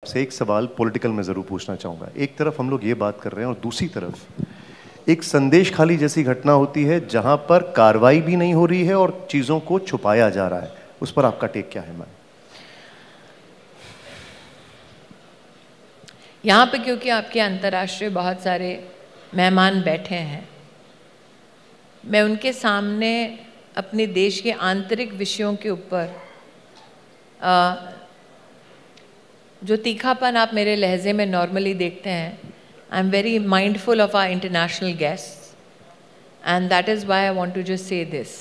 आपसे एक सवाल पॉलिटिकल में ज़रूर पूछना चाहूँगा। एक तरफ हम लोग ये बात कर रहे हैं और दूसरी तरफ एक संदेश खाली जैसी घटना होती है जहाँ पर कार्रवाई भी नहीं हो रही है और चीज़ों को छुपाया जा रहा है। उस पर आपका टेक क्या है मैम? यहाँ पे क्योंकि आपके अंतर्राष्ट्रीय बहुत सारे मेहमान बैठे हैं, मैं उनके सामने अपने देश के आंतरिक विषयों के ऊपर जो तीखापन आप मेरे लहजे में नॉर्मली देखते हैं, I am very mindful of our international guests and that is why I want to just say this.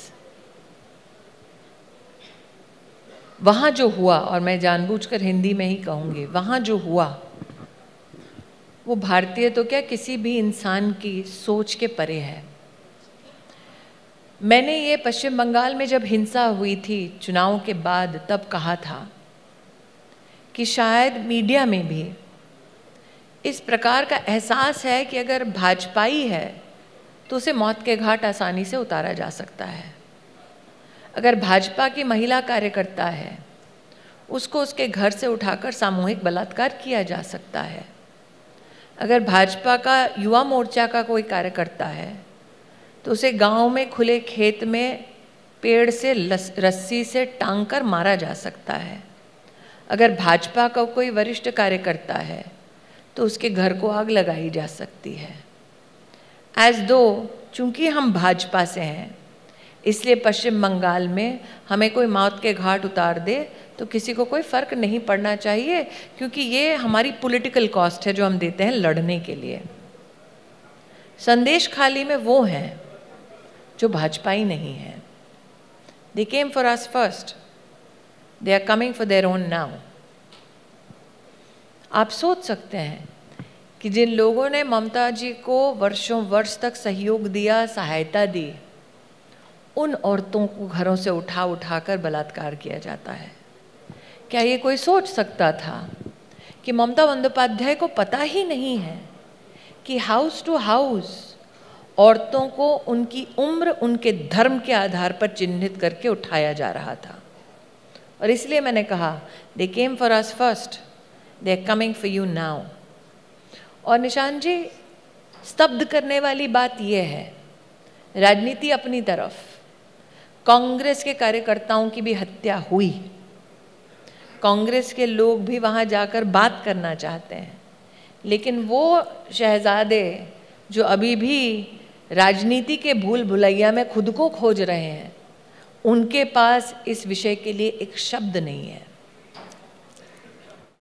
वहाँ जो हुआ, और मैं जानबूझकर हिंदी में ही कहूँगी, वहाँ जो हुआ वो भारतीय तो क्या किसी भी इंसान की सोच के परे है। मैंने ये पश्चिम बंगाल में जब हिंसा हुई थी चुनाव के बाद, तब कहा था कि शायद मीडिया में भी इस प्रकार का एहसास है कि अगर भाजपाई है तो उसे मौत के घाट आसानी से उतारा जा सकता है। अगर भाजपा की महिला कार्यकर्ता है उसको उसके घर से उठाकर सामूहिक बलात्कार किया जा सकता है। अगर भाजपा का युवा मोर्चा का कोई कार्यकर्ता है तो उसे गांव में खुले खेत में पेड़ से रस्सी से टांग कर मारा जा सकता है। अगर भाजपा का कोई वरिष्ठ कार्यकर्ता है तो उसके घर को आग लगाई जा सकती है। एज दो चूंकि हम भाजपा से हैं इसलिए पश्चिम बंगाल में हमें कोई मौत के घाट उतार दे तो किसी को कोई फ़र्क नहीं पड़ना चाहिए, क्योंकि ये हमारी पॉलिटिकल कॉस्ट है जो हम देते हैं लड़ने के लिए। संदेश खाली में वो हैं जो भाजपाई नहीं हैं। They came for us first, they are coming for their own now. आप सोच सकते हैं कि जिन लोगों ने ममता जी को वर्षों वर्ष तक सहयोग दिया, सहायता दी, उन औरतों को घरों से उठा उठा कर बलात्कार किया जाता है। क्या ये कोई सोच सकता था कि ममता बंदोपाध्याय को पता ही नहीं है कि हाउस टू हाउस औरतों को उनकी उम्र, उनके धर्म के आधार पर चिन्हित करके उठाया जा रहा था। और इसलिए मैंने कहा they came for us first, they are coming for you now. और निशान जी, स्तब्ध करने वाली बात यह है, राजनीति अपनी तरफ, कांग्रेस के कार्यकर्ताओं की भी हत्या हुई। कांग्रेस के लोग भी वहाँ जाकर बात करना चाहते हैं, लेकिन वो शहजादे जो अभी भी राजनीति के भूल भुलैया में खुद को खोज रहे हैं, उनके पास इस विषय के लिए एक शब्द नहीं है।